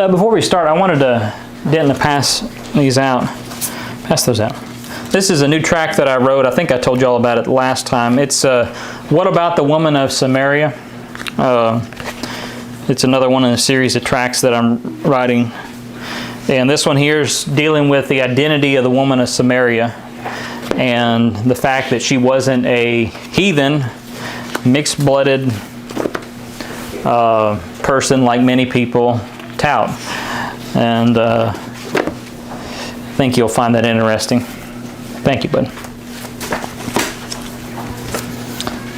Before we start, I wanted to pass these out. Pass those out. This is a new tract that I wrote. I think I told you all about it last time. It's What About the Woman of Samaria? It's another one in a series of tracts that I'm writing. And this one here is dealing with the identity of the woman of Samaria and the fact that she wasn't a heathen, mixed-blooded person like many people tout. And I think you'll find that interesting. Thank you, bud.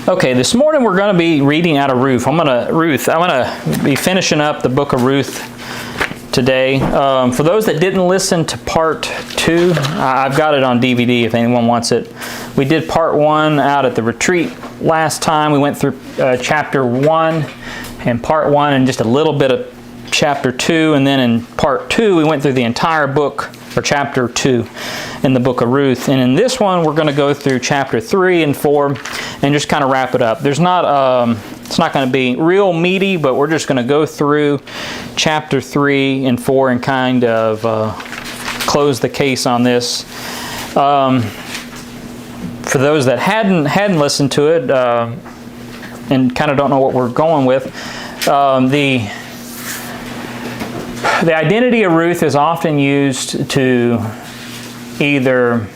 Okay, this morning we're going to be reading out of Ruth. I'm going to be finishing up the book of Ruth today. For those that didn't listen to part 2, I've got it on DVD if anyone wants it. We did part 1 out at the retreat last time. We went through chapter 1 and part 1 and just a little bit of chapter 2, and then in part 2 we went through the entire book, or chapter 2 in the book of Ruth. And in this one we're going to go through chapter 3 and 4 and just kind of wrap it up. There's not it's not going to be real meaty, but we're just going to go through chapter 3 and 4 and kind of close the case on this. For those that hadn't listened to it and kind of don't know what we're going with, the identity of Ruth is often used to either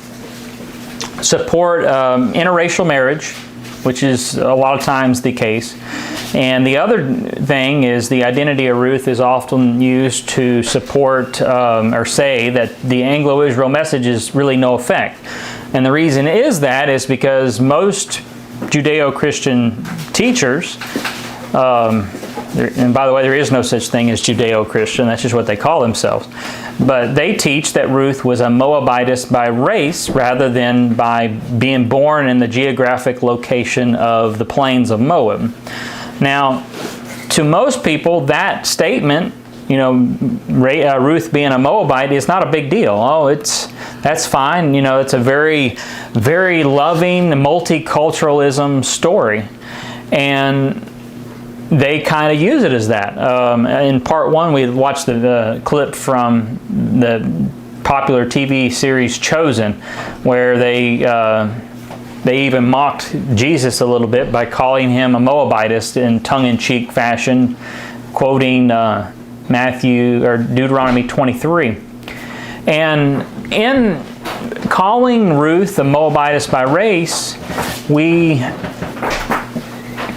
support interracial marriage, which is a lot of times the case. And the other thing is the identity of Ruth is often used to support or say that the Anglo-Israel message is really no effect. And the reason is because most Judeo-Christian teachers, and by the way, there is no such thing as Judeo-Christian. That's just what they call themselves. But they teach that Ruth was a Moabitess by race rather than by being born in the geographic location of the plains of Moab. Now, to most people, that statement, Ruth being a Moabite is not a big deal. Oh, that's fine. It's a very, very loving multiculturalism story. And they kind of use it as that. In part 1, we watched the clip from the popular TV series Chosen, where they even mocked Jesus a little bit by calling him a Moabitess in tongue-in-cheek fashion, quoting Matthew or Deuteronomy 23. And in calling Ruth a Moabitess by race, we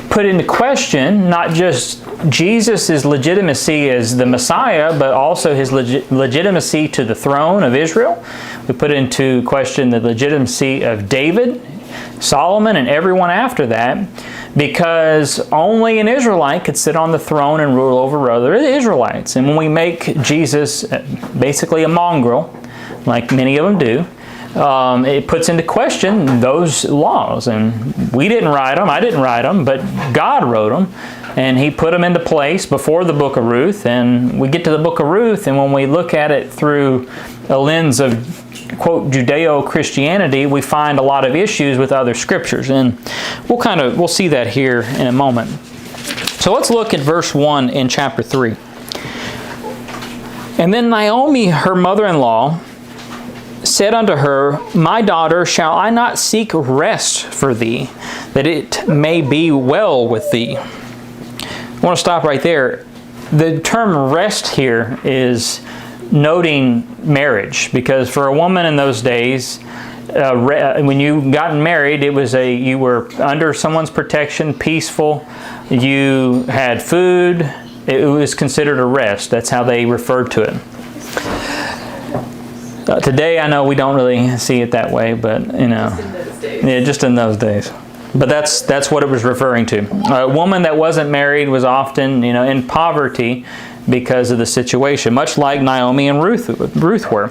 put into question not just Jesus' legitimacy as the Messiah, but also his legitimacy to the throne of Israel. We put into question the legitimacy of David, Solomon, and everyone after that, because only an Israelite could sit on the throne and rule over other Israelites. And when we make Jesus basically a mongrel, like many of them do, it puts into question those laws. And we didn't write them, I didn't write them, but God wrote them. And He put them into place before the book of Ruth. And we get to the book of Ruth, and when we look at it through a lens of, quote, Judeo-Christianity, we find a lot of issues with other scriptures. And we'll see that here in a moment. So let's look at verse 1 in chapter 3. And then Naomi, her mother-in-law, said unto her, My daughter, shall I not seek rest for thee, that it may be well with thee? I want to stop right there. The term rest here is noting marriage, because for a woman in those days, when you got married, it was you were under someone's protection, peaceful, you had food, it was considered a rest. That's how they referred to it. Today, I know we don't really see it that way, but just in those days. But that's what it was referring to. A woman that wasn't married was often, in poverty because of the situation, much like Naomi and Ruth were.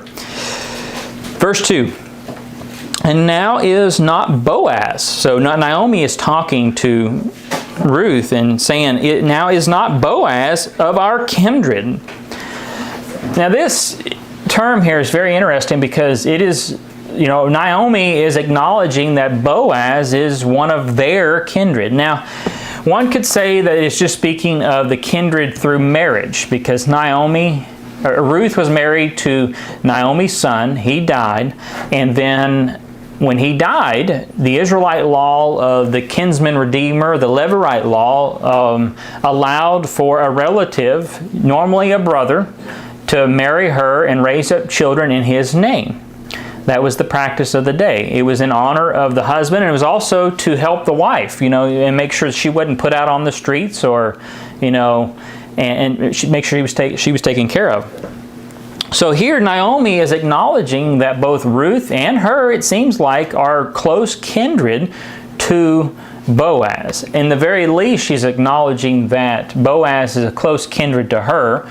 Verse 2. And now is not Boaz. So Naomi is talking to Ruth and saying, now is not Boaz of our kindred. Now this term here is very interesting because it is, Naomi is acknowledging that Boaz is one of their kindred. Now, One could say that it's just speaking of the kindred through marriage, because Ruth was married to Naomi's son. He died, and then when he died, the Israelite law of the kinsman redeemer, the Levirate law, allowed for a relative, normally a brother, to marry her and raise up children in his name. That was the practice of the day. It was in honor of the husband, and it was also to help the wife, and make sure she wasn't put out on the streets, or, and make sure she was taken care of. So here Naomi is acknowledging that both Ruth and her, it seems like, are close kindred to Boaz. In the very least, she's acknowledging that Boaz is a close kindred to her.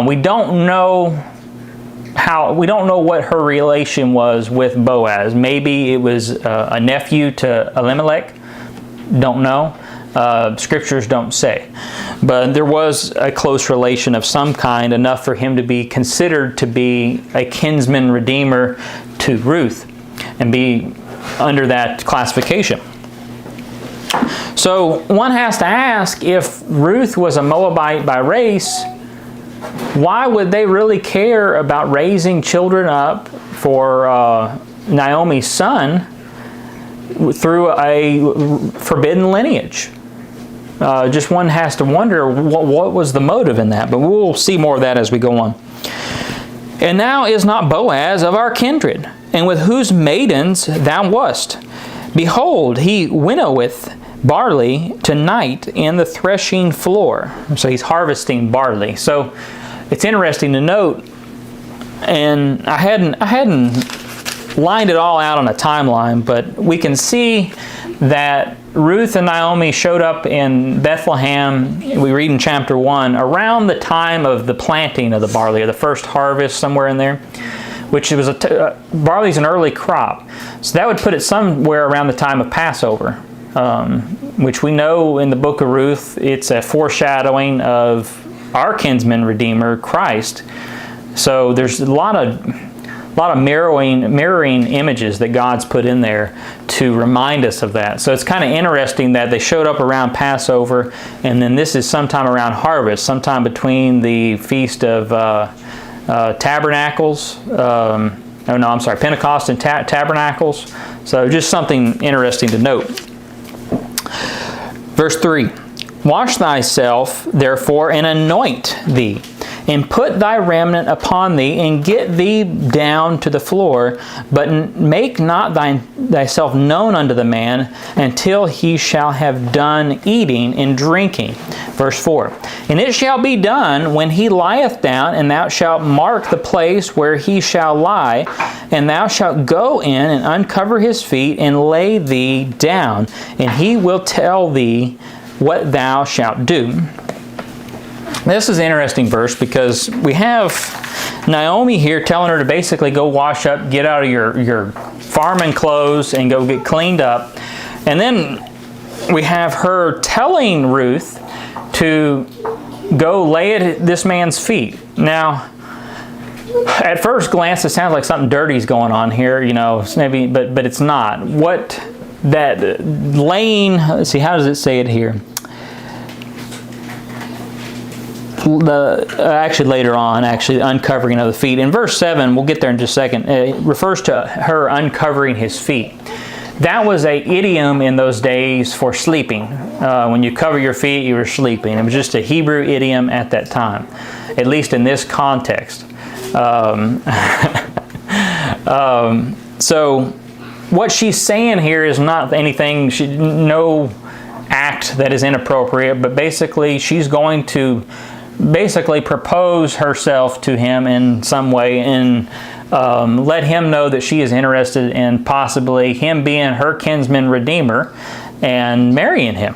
We don't know what her relation was with Boaz. Maybe it was a nephew to Elimelech. Don't know. Scriptures don't say. But there was a close relation of some kind, enough for him to be considered to be a kinsman redeemer to Ruth and be under that classification. So one has to ask, if Ruth was a Moabite by race, why would they really care about raising children up for Naomi's son through a forbidden lineage? Just one has to wonder what was the motive in that, but we'll see more of that as we go on. And now is not Boaz of our kindred, and with whose maidens thou wast? Behold, he winnoweth barley tonight in the threshing floor. So he's harvesting barley. So it's interesting to note, and I hadn't lined it all out on a timeline, but we can see that Ruth and Naomi showed up in Bethlehem, we read in chapter 1, around the time of the planting of the barley, or the first harvest, somewhere in there, which was barley's an early crop. So that would put it somewhere around the time of Passover, which we know in the book of Ruth, it's a foreshadowing of our kinsman redeemer, Christ. So there's a lot of mirroring images that God's put in there to remind us of that. So it's kind of interesting that they showed up around Passover, and then this is sometime around harvest, sometime between the Feast of Tabernacles, Pentecost and Tabernacles. So just something interesting to note. Verse 3, wash thyself, therefore, and anoint thee, and put thy remnant upon thee, and get thee down to the floor, but make not thyself known unto the man until he shall have done eating and drinking. Verse 4, and it shall be done when he lieth down, and thou shalt mark the place where he shall lie, and thou shalt go in and uncover his feet, and lay thee down, and he will tell thee what thou shalt do. This is an interesting verse because we have Naomi here telling her to basically go wash up, get out of your farming clothes and go get cleaned up. And then we have her telling Ruth to go lay at this man's feet. Now, at first glance, it sounds like something dirty is going on here, maybe, but it's not. What that laying, let's see, how does it say it here? Actually later on, uncovering of the feet. In verse 7, we'll get there in just a second, it refers to her uncovering his feet. That was an idiom in those days for sleeping. When you cover your feet, you were sleeping. It was just a Hebrew idiom at that time, at least in this context. So what she's saying here is not anything, no act that is inappropriate, but basically she's going to propose herself to him in some way and let him know that she is interested in possibly him being her kinsman redeemer and marrying him.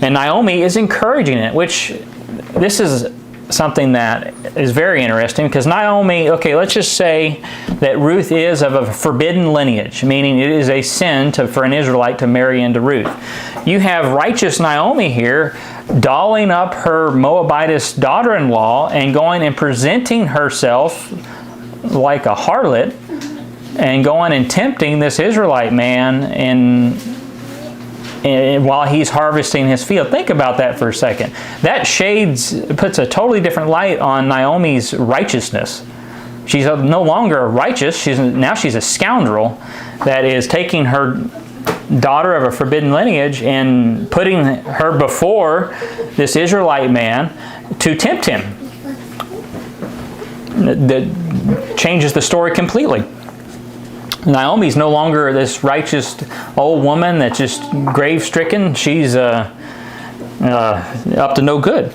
And Naomi is encouraging it, which this is something that is very interesting because Naomi, okay, let's just say that Ruth is of a forbidden lineage, meaning it is a sin for an Israelite to marry into Ruth. You have righteous Naomi here dolling up her Moabitess daughter-in-law and going and presenting herself like a harlot and going and tempting this Israelite man and while he's harvesting his field. Think about that for a second. That puts a totally different light on Naomi's righteousness. She's no longer righteous. Now she's a scoundrel that is taking her daughter of a forbidden lineage and putting her before this Israelite man to tempt him. That changes the story completely. Naomi's no longer this righteous old woman that's just grave-stricken. She's up to no good.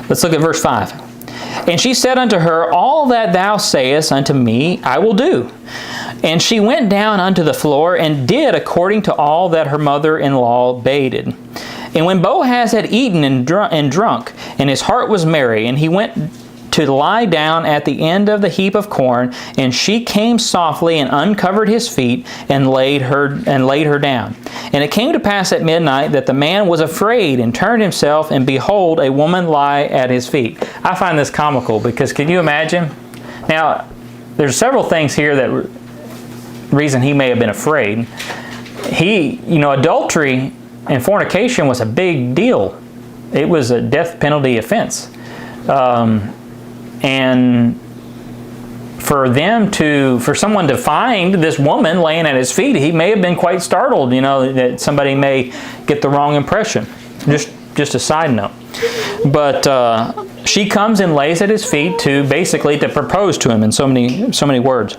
Let's look at verse 5. And she said unto her, All that thou sayest unto me I will do. And she went down unto the floor, and did according to all that her mother-in-law bade. And when Boaz had eaten and drunk, and his heart was merry, and he went to lie down at the end of the heap of corn, and she came softly and uncovered his feet, and laid her down. And it came to pass at midnight that the man was afraid, and turned himself, and behold, a woman lie at his feet. I find this comical, because can you imagine? Now, there's several things here that reason he may have been afraid. Adultery and fornication was a big deal. It was a death penalty offense. And for someone to find this woman laying at his feet, he may have been quite startled, that somebody may get the wrong impression. Just a side note. But she comes and lays at his feet to propose to him in so many words.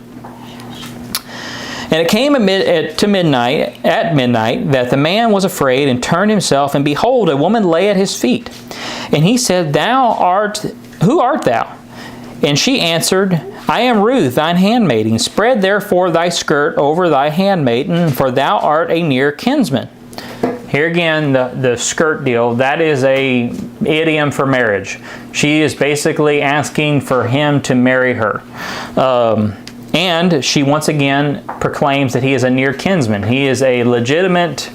And it came at midnight that the man was afraid, and turned himself, and behold, a woman lay at his feet. And he said, Who art thou? And she answered, I am Ruth, thine handmaiden. Spread therefore thy skirt over thy handmaiden, for thou art a near kinsman. Here again, the skirt deal, that is a idiom for marriage. She is basically asking for him to marry her. And she once again proclaims that he is a near kinsman. He is a legitimate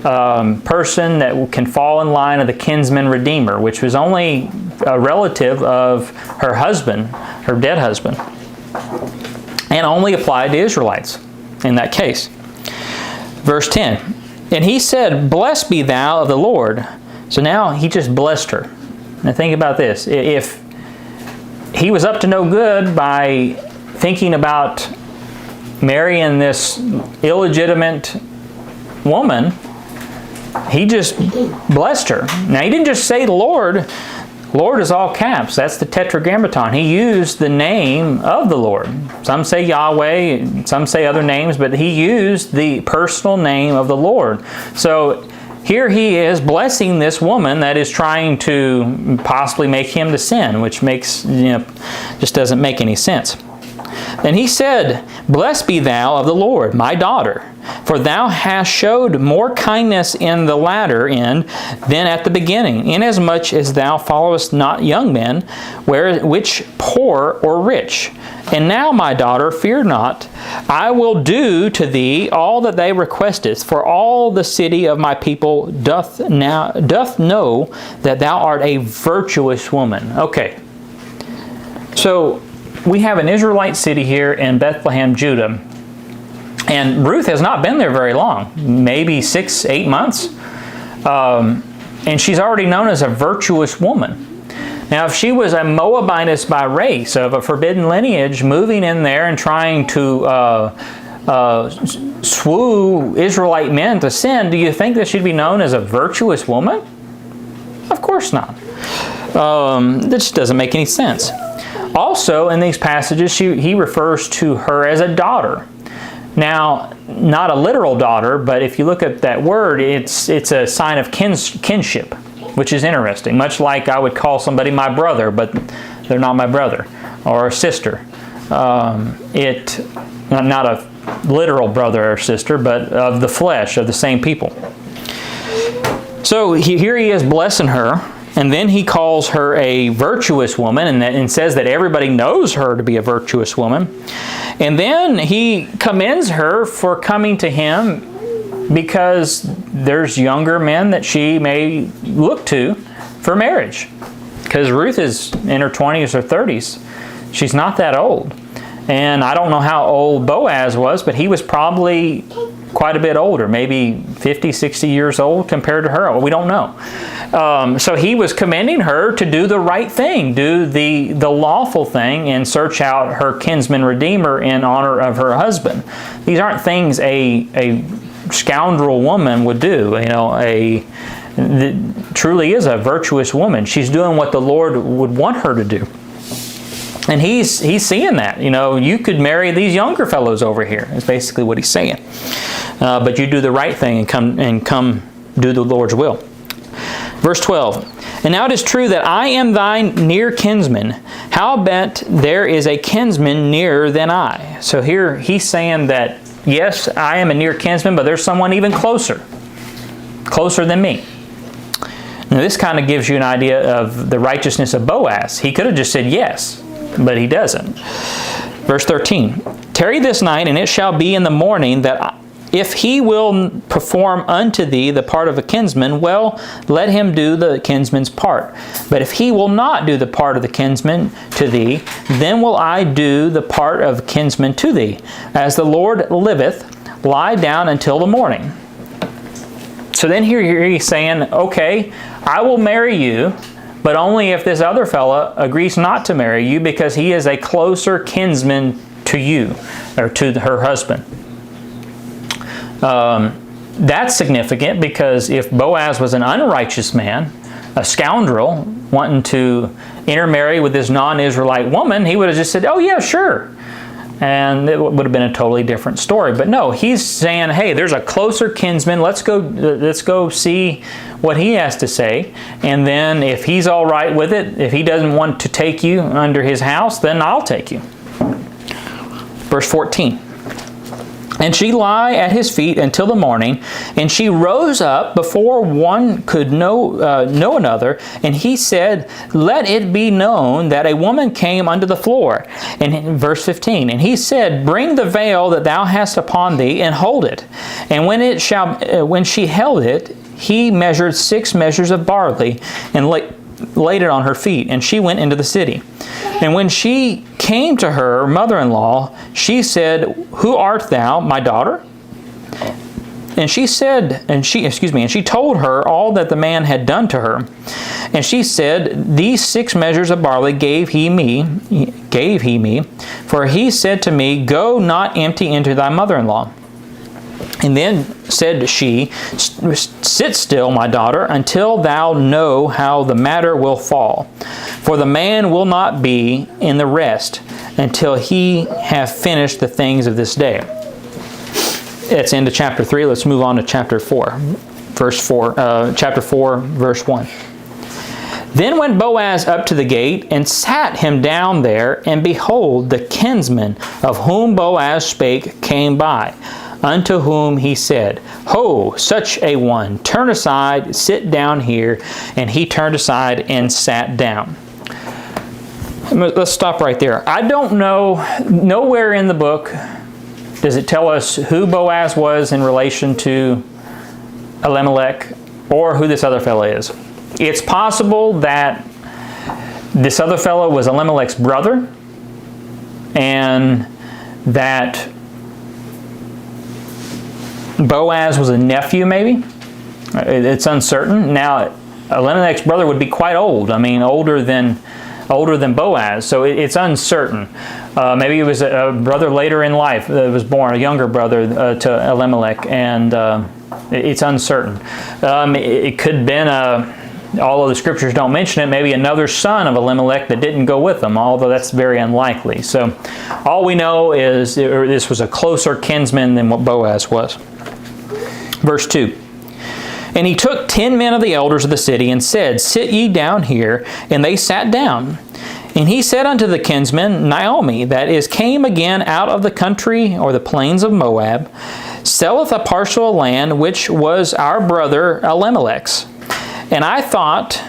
person that can fall in line of the kinsman redeemer, which was only a relative of her husband, her dead husband, and only applied to Israelites in that case. Verse 10, And he said, Blessed be thou of the Lord. So now he just blessed her. Now think about this. If he was up to no good by thinking about marrying this illegitimate woman, he just blessed her. Now he didn't just say the Lord. Lord is all caps. That's the tetragrammaton. He used the name of the Lord. Some say Yahweh, some say other names, but he used the personal name of the Lord. So here he is blessing this woman that is trying to possibly make him to sin, which just doesn't make any sense. And he said, Blessed be thou of the Lord, my daughter, for thou hast showed more kindness in the latter end than at the beginning, inasmuch as thou followest not young men, which poor or rich. And now, my daughter, fear not, I will do to thee all that thou requestest, for all the city of my people doth know that thou art a virtuous woman. Okay, so we have an Israelite city here in Bethlehem, Judah. And Ruth has not been there very long, maybe 6-8 months. And she's already known as a virtuous woman. Now, if she was a Moabitess by race, of a forbidden lineage, moving in there and trying to swoo Israelite men to sin, do you think that she'd be known as a virtuous woman? Of course not. That just doesn't make any sense. Also, in these passages, he refers to her as a daughter. Now, not a literal daughter, but if you look at that word, it's a sign of kinship, which is interesting. Much like I would call somebody my brother, but they're not my brother, or a sister. Not a literal brother or sister, but of the flesh, of the same people. So here he is blessing her. And then he calls her a virtuous woman and says that everybody knows her to be a virtuous woman. And then he commends her for coming to him because there's younger men that she may look to for marriage. Because Ruth is in her 20s or 30s. She's not that old. And I don't know how old Boaz was, but he was probably quite a bit older, maybe 50, 60 years old compared to her. We don't know. So he was commending her to do the right thing, do the lawful thing, and search out her kinsman redeemer in honor of her husband. These aren't things a scoundrel woman would do. Truly is a virtuous woman. She's doing what the Lord would want her to do. And he's seeing that. You could marry these younger fellows over here. Is basically what he's saying. But you do the right thing and come do the Lord's will. Verse 12. And now it is true that I am thy near kinsman. Howbeit there is a kinsman nearer than I. So here he's saying that, yes, I am a near kinsman, but there's someone even closer than me. Now this kind of gives you an idea of the righteousness of Boaz. He could have just said yes, but he doesn't. Verse 13. Tarry this night, and it shall be in the morning that if he will perform unto thee the part of a kinsman, well, let him do the kinsman's part. But if he will not do the part of the kinsman to thee, then will I do the part of kinsman to thee. As the Lord liveth, lie down until the morning. So then here he's saying, okay, I will marry you, but only if this other fella agrees not to marry you, because he is a closer kinsman to you, or to her husband. That's significant, because if Boaz was an unrighteous man, a scoundrel, wanting to intermarry with this non-Israelite woman, he would have just said, oh yeah, sure. And it would have been a totally different story. But no, he's saying, hey, there's a closer kinsman. Let's go see what he has to say. And then if he's all right with it, if he doesn't want to take you under his house, then I'll take you. Verse 14. And she lay at his feet until the morning, and she rose up before one could know another. And he said, let it be known that a woman came unto the floor. And in verse 15, and he said, bring the veil that thou hast upon thee, and hold it. And when she held it, he measured 6 measures of barley, and laid it on her feet, and she went into the city. And when she came to her mother-in-law, she said, who art thou, my daughter? And she told her all that the man had done to her. And she said, these 6 measures of barley gave he me, for he said to me, go not empty into thy mother-in-law. And then said she, sit still, my daughter, until thou know how the matter will fall. For the man will not be in the rest until he have finished the things of this day. It's into chapter 3. Let's move on to chapter 4. Chapter 4, verse 1. Then went Boaz up to the gate, and sat him down there, and behold, the kinsman of whom Boaz spake came by. Unto whom he said, ho, such a one, turn aside, sit down here. And he turned aside and sat down. Let's stop right there. I don't know, nowhere in the book does it tell us who Boaz was in relation to Elimelech, or who this other fellow is. It's possible that this other fellow was Elimelech's brother, and that Boaz was a nephew, maybe. It's uncertain. Now, Elimelech's brother would be quite old. I mean, older than Boaz. So it's uncertain. Maybe it was a brother later in life that was born, a younger brother to Elimelech, and it's uncertain. It could have been all of the scriptures don't mention it, maybe another son of Elimelech that didn't go with them, although that's very unlikely. So all we know is this was a closer kinsman than what Boaz was. Verse 2. And he took 10 men of the elders of the city, and said, sit ye down here. And they sat down. And he said unto the kinsman, Naomi, that is came again out of the country, or the plains of Moab, selleth a parcel of land which was our brother Elimelech's. And I thought,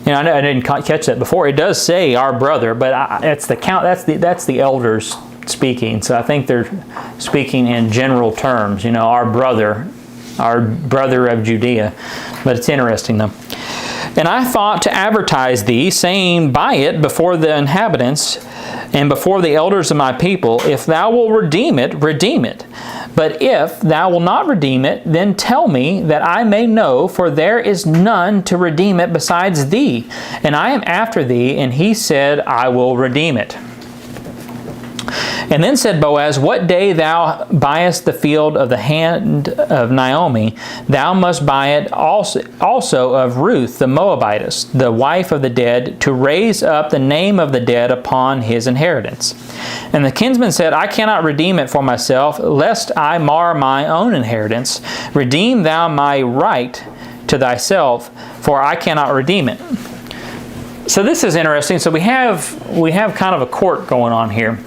I didn't catch that before. It does say our brother, but that's the elders speaking. So I think they're speaking in general terms. Our brother of Judea. But it's interesting though. And I thought to advertise thee, saying, Buy it before the inhabitants and before the elders of my people. If thou wilt redeem it, redeem it. But if thou wilt not redeem it, then tell me, that I may know, for there is none to redeem it besides thee. And I am after thee. And he said, I will redeem it. And then said Boaz, What day thou buyest the field of the hand of Naomi, thou must buy it also of Ruth the Moabitess, the wife of the dead, to raise up the name of the dead upon his inheritance. And the kinsman said, I cannot redeem it for myself, lest I mar my own inheritance. Redeem thou my right to thyself, for I cannot redeem it. So this is interesting. So we have kind of a court going on here.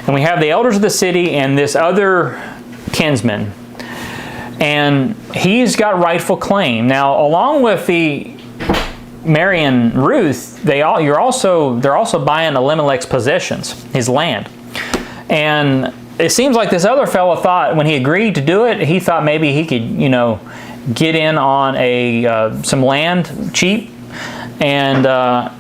And we have the elders of the city and this other kinsman. And he's got rightful claim. Now, along with the marrying Ruth, they're also buying Elimelech's possessions, his land. And it seems like this other fellow thought, when he agreed to do it, he thought maybe he could, get in on some land cheap. And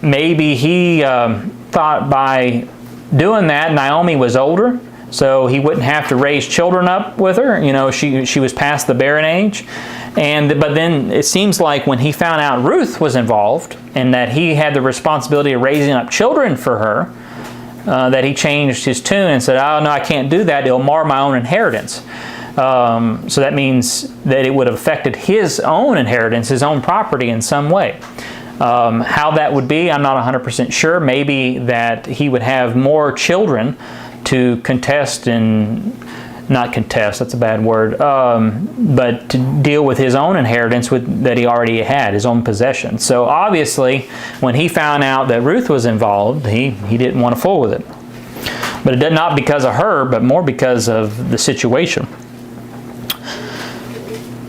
maybe he thought by doing that, Naomi was older, so he wouldn't have to raise children up with her. She was past the barren age. But then it seems like when he found out Ruth was involved and that he had the responsibility of raising up children for her, that he changed his tune and said, oh, no, I can't do that. It'll mar my own inheritance. So that means that it would have affected his own inheritance, his own property in some way. How that would be, I'm not 100% sure. Maybe that he would have more children to contest not contest, that's a bad word, but to deal with his own inheritance that he already had, his own possession. So obviously, when he found out that Ruth was involved, he didn't want to fool with it. But it did not because of her, but more because of the situation.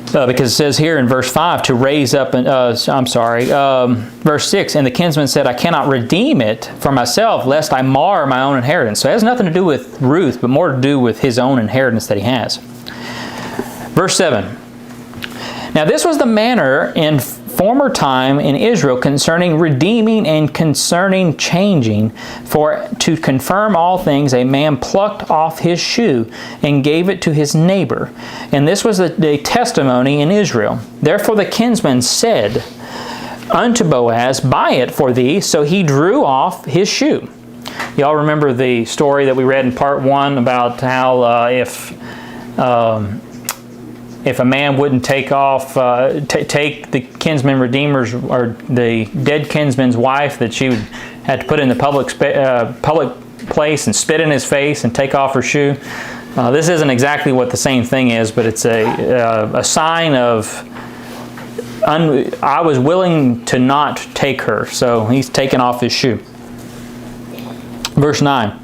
Because it says here in verse 5, to raise up, verse 6, and the kinsman said, I cannot redeem it for myself, lest I mar my own inheritance. So it has nothing to do with Ruth, but more to do with his own inheritance that he has. Verse 7, Now this was the manner in former time in Israel concerning redeeming and concerning changing. For to confirm all things, a man plucked off his shoe and gave it to his neighbor. And this was the testimony in Israel. Therefore the kinsman said unto Boaz, Buy it for thee. So he drew off his shoe. Y'all remember the story that we read in part 1 about how if a man wouldn't take off, take the kinsman redeemer's or the dead kinsman's wife, that she would have to put in the public place and spit in his face and take off her shoe. This isn't exactly what the same thing is, but it's a sign of I was willing to not take her. So he's taken off his shoe. Verse 9.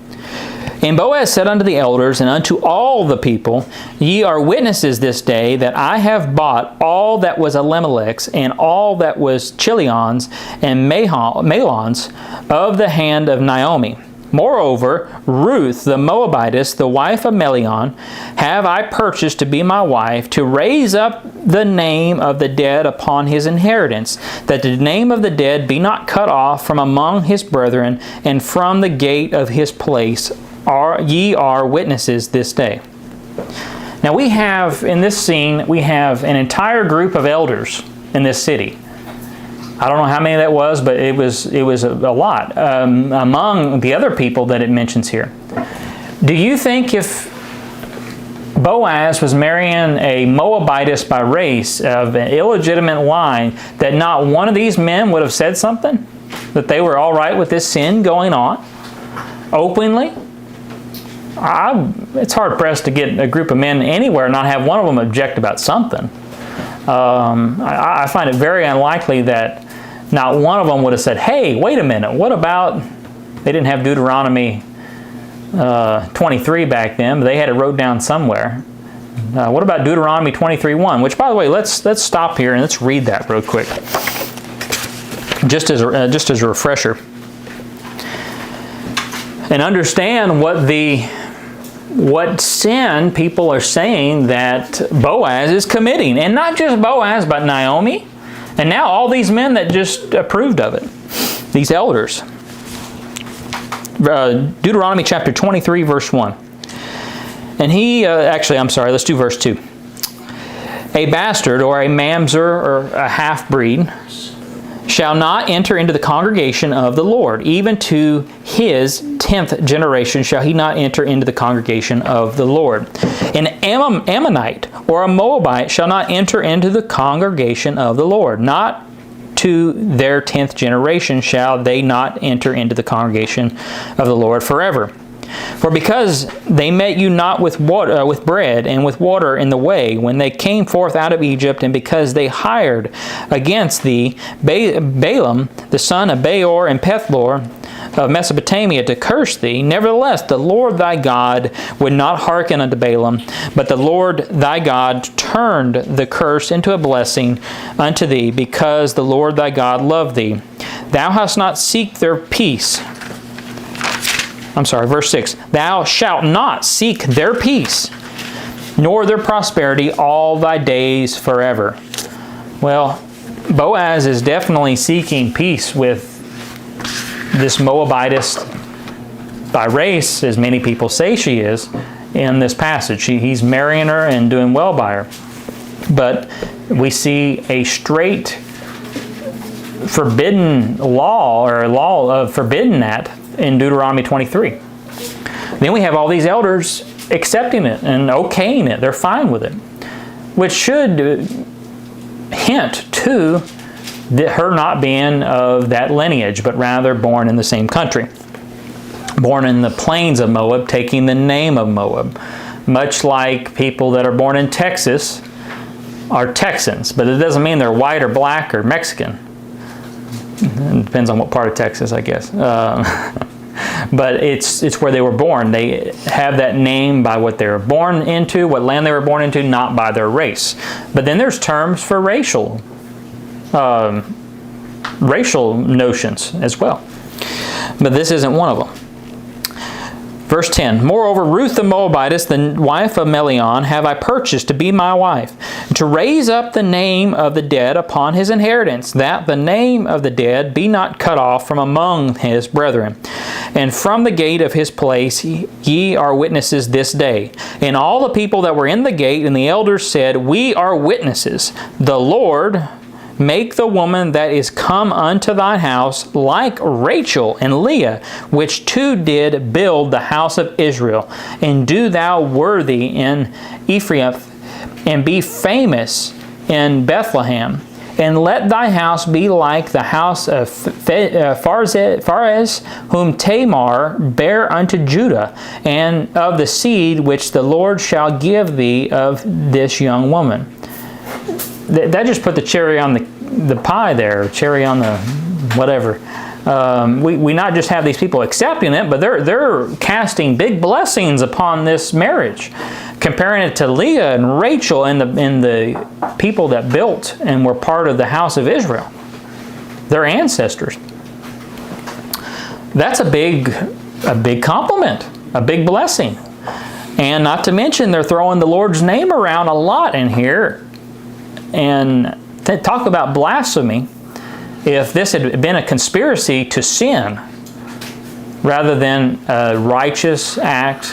And Boaz said unto the elders and unto all the people, Ye are witnesses this day that I have bought all that was Elimelech's and all that was Chilion's and Mahlon's of the hand of Naomi. Moreover, Ruth the Moabitess, the wife of Mahlon, have I purchased to be my wife, to raise up the name of the dead upon his inheritance, that the name of the dead be not cut off from among his brethren and from the gate of his place. Ye are witnesses this day. Now we have, in this scene, we have an entire group of elders in this city. I don't know how many that was, but it was a lot among the other people that it mentions here. Do you think if Boaz was marrying a Moabitess by race of an illegitimate line, that not one of these men would have said something? That they were all right with this sin going on openly? It's hard-pressed to get a group of men anywhere and not have one of them object about something. I find it very unlikely that not one of them would have said, hey, wait a minute, what about, they didn't have Deuteronomy 23 back then, but they had it wrote down somewhere. What about Deuteronomy 23:1? Which, by the way, let's stop here and let's read that real quick. Just as a refresher. And understand what sin people are saying that Boaz is committing. And not just Boaz, but Naomi And now all these men that just approved of it, these elders. Deuteronomy chapter 23, verse 1. And he, let's do verse 2. A bastard or a mamzer or a half-breed shall not enter into the congregation of the Lord. Even to his 10th generation shall he not enter into the congregation of the Lord. An Ammonite or a Moabite shall not enter into the congregation of the Lord. Not to their 10th generation shall they not enter into the congregation of the Lord forever. For because they met you not with water, with bread and with water in the way, when they came forth out of Egypt, and because they hired against thee Balaam, the son of Beor and Pethlor of Mesopotamia, to curse thee, nevertheless the Lord thy God would not hearken unto Balaam, but the Lord thy God turned the curse into a blessing unto thee, because the Lord thy God loved thee. Thou hast not seek their peace. Verse 6. Thou shalt not seek their peace, nor their prosperity all thy days forever. Well, Boaz is definitely seeking peace with this Moabitess by race, as many people say she is, in this passage. He's marrying her and doing well by her. But we see a straight forbidden law, or a law of forbidding that, in Deuteronomy 23. Then we have all these elders accepting it and okaying it. They're fine with it, which should hint to her not being of that lineage, but rather born in the same country. Born in the plains of Moab, taking the name of Moab. Much like people that are born in Texas are Texans, but it doesn't mean they're white or black or Mexican. It depends on what part of Texas, I guess. But it's where they were born. They have that name by what they were born into, what land they were born into, not by their race. But then there's terms for racial notions as well. But this isn't one of them. Verse 10, Moreover, Ruth the Moabitess, the wife of Melion, have I purchased to be my wife, to raise up the name of the dead upon his inheritance, that the name of the dead be not cut off from among his brethren. And from the gate of his place ye are witnesses this day. And all the people that were in the gate and the elders said, We are witnesses. The Lord make the woman that is come unto thy house like Rachel and Leah, which two did build the house of Israel. And do thou worthy in Ephraim, and be famous in Bethlehem. And let thy house be like the house of Pharez, whom Tamar bare unto Judah, and of the seed which the Lord shall give thee of this young woman. That just put the cherry on the pie there, cherry on the whatever. We not just have these people accepting it, but they're casting big blessings upon this marriage, comparing it to Leah and Rachel and the people that built and were part of the house of Israel, their ancestors. That's a big compliment, a big blessing. And not to mention, they're throwing the Lord's name around a lot in here. And talk about blasphemy. If this had been a conspiracy to sin rather than a righteous act.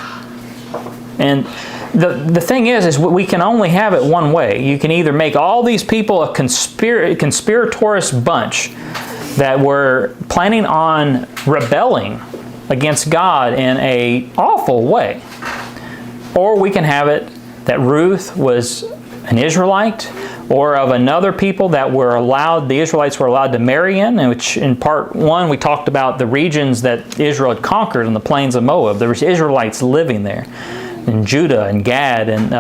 And the thing is we can only have it one way. You can either make all these people a conspiratorious bunch that were planning on rebelling against God in an awful way, or we can have it that Ruth was an Israelite, or of another people that the Israelites were allowed to marry in, which in part 1 we talked about the regions that Israel had conquered on the plains of Moab. There was Israelites living there, in Judah and Gad and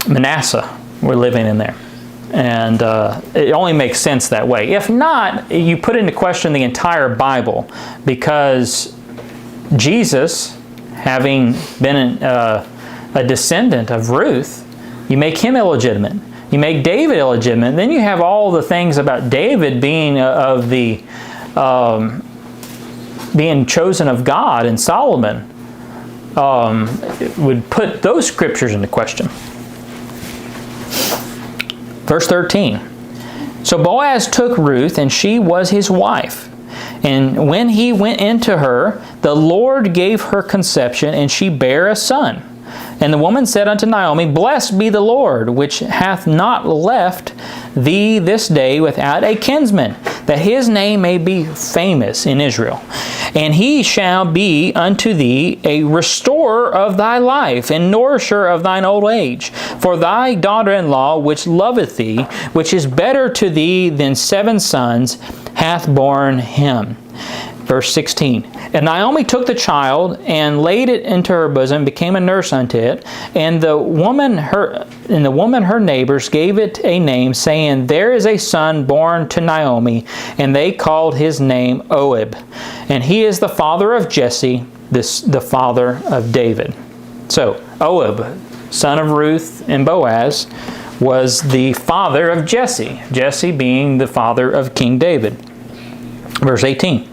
Manasseh were living in there. And it only makes sense that way. If not, you put into question the entire Bible, because Jesus, having been a descendant of Ruth, you make him illegitimate. You make David illegitimate. Then you have all the things about David being being chosen of God, and Solomon would put those scriptures into question. Verse 13. So Boaz took Ruth, and she was his wife. And when he went into her, the Lord gave her conception, and she bare a son. And the woman said unto Naomi, Blessed be the Lord, which hath not left thee this day without a kinsman, that his name may be famous in Israel. And he shall be unto thee a restorer of thy life, and nourisher of thine old age. For thy daughter-in-law, which loveth thee, which is better to thee than 7 sons, hath borne him. Verse 16. And Naomi took the child and laid it into her bosom, became a nurse unto it. And the woman her neighbors gave it a name, saying, There is a son born to Naomi. And they called his name Obed. And he is the father of Jesse, the father of David. So, Obed, son of Ruth and Boaz, was the father of Jesse. Jesse being the father of King David. Verse 18.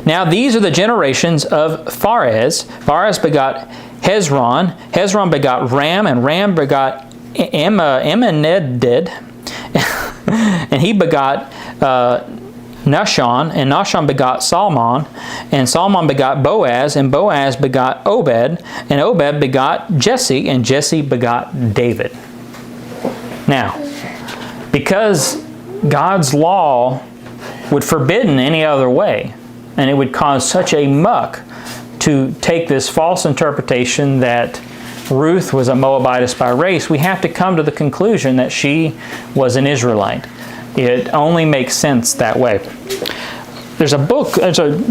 Now these are the generations of Pharez. Pharez begot Hezron. Hezron begot Ram, and Ram begot Amminadab. And he begot Nahshon, and Nahshon begot Salmon, and Salmon begot Boaz, and Boaz begot Obed, and Obed begot Jesse, and Jesse begot David. Now, because God's law would forbid in any other way, and it would cause such a muck to take this false interpretation that Ruth was a Moabitess by race, we have to come to the conclusion that she was an Israelite. It only makes sense that way. There's a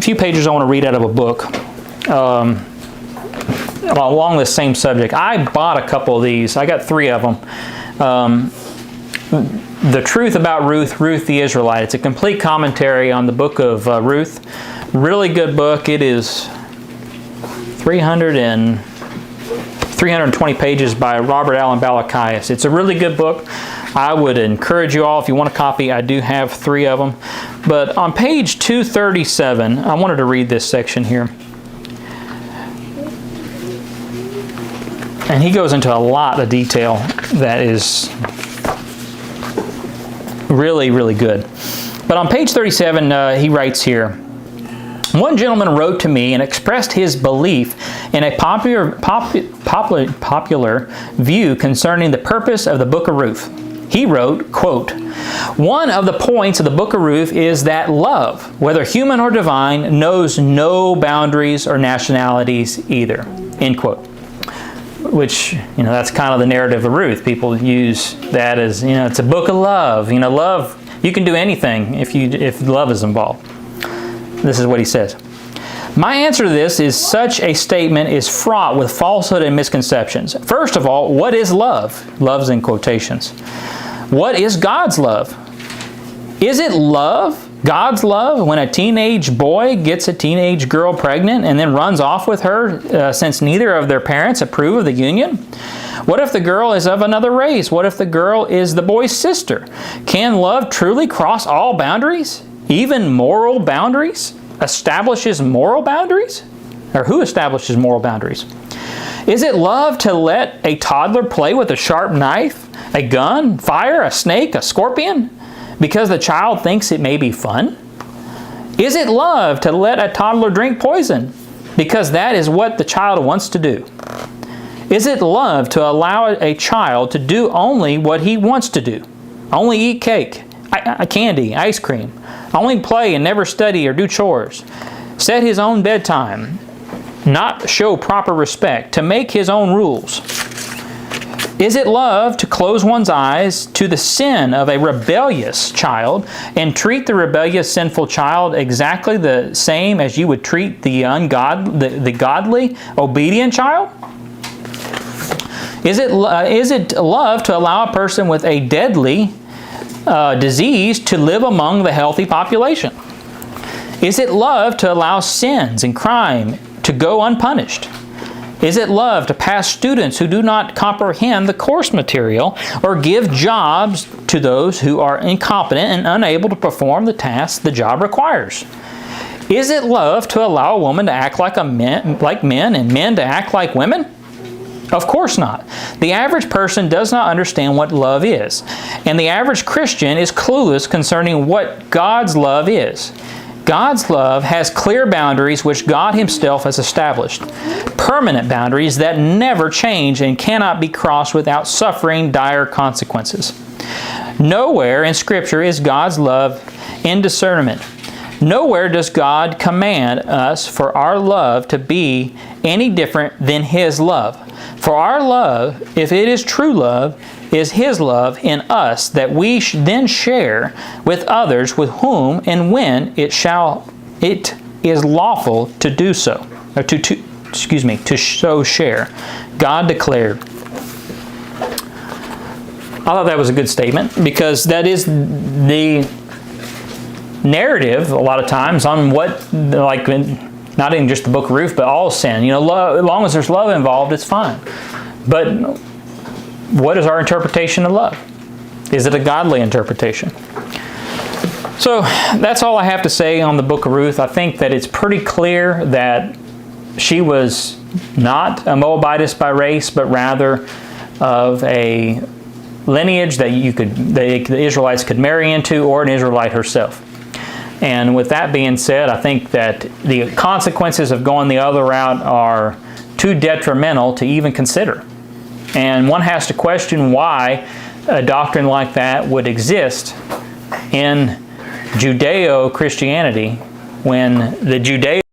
few pages I want to read out of a book along this same subject. I bought a couple of these. I got 3 of them. The Truth About Ruth, Ruth the Israelite. It's a complete commentary on the book of Ruth. Really good book. It is 320 pages by Robert Allen Balakias. It's a really good book. I would encourage you all, if you want a copy, I do have 3 of them. But on page 237, I wanted to read this section here. And he goes into a lot of detail that is really, really good. But on page 37, he writes here, One gentleman wrote to me and expressed his belief in a popular view concerning the purpose of the book of Ruth. He wrote, quote, One of the points of the book of Ruth is that love, whether human or divine, knows no boundaries or nationalities either. End quote. Which, that's kind of the narrative of Ruth. People use that as, it's a book of love. Love, you can do anything if love is involved. This is what he says. My answer to this is such a statement is fraught with falsehood and misconceptions. First of all, what is love? Love's in quotations. What is God's love? Is it love, God's love, when a teenage boy gets a teenage girl pregnant and then runs off with her since neither of their parents approve of the union? What if the girl is of another race? What if the girl is the boy's sister? Can love truly cross all boundaries? Even moral boundaries? Establishes moral boundaries? Or who establishes moral boundaries? Is it love to let a toddler play with a sharp knife, a gun, fire, a snake, a scorpion, because the child thinks it may be fun? Is it love to let a toddler drink poison, because that is what the child wants to do? Is it love to allow a child to do only what he wants to do? Only eat cake, candy, ice cream, only play and never study or do chores, set his own bedtime, not show proper respect, to make his own rules? Is it love to close one's eyes to the sin of a rebellious child and treat the rebellious, sinful child exactly the same as you would treat the godly, obedient child? Is it love to allow a person with a deadly disease to live among the healthy population? Is it love to allow sins and crime to go unpunished? Is it love to pass students who do not comprehend the course material or give jobs to those who are incompetent and unable to perform the tasks the job requires? Is it love to allow a woman to act like men and men to act like women? Of course not. The average person does not understand what love is, and the average Christian is clueless concerning what God's love is. God's love has clear boundaries which God Himself has established, permanent boundaries that never change and cannot be crossed without suffering dire consequences. Nowhere in Scripture is God's love indiscernible. Nowhere does God command us for our love to be any different than His love. For our love, if it is true love, is His love in us that we then share with others with whom and when it is lawful to do so, or to so share. God declared. I thought that was a good statement, because that is the narrative a lot of times on what, like, not in just the book of Ruth, but all sin. You know, love, as long as there's love involved, it's fine. But what is our interpretation of love? Is it a godly interpretation? So that's all I have to say on the book of Ruth. I think that it's pretty clear that she was not a Moabitess by race, but rather of a lineage that the Israelites could marry into, or an Israelite herself. And with that being said, I think that the consequences of going the other route are too detrimental to even consider. And one has to question why a doctrine like that would exist in Judeo-Christianity when the Judeo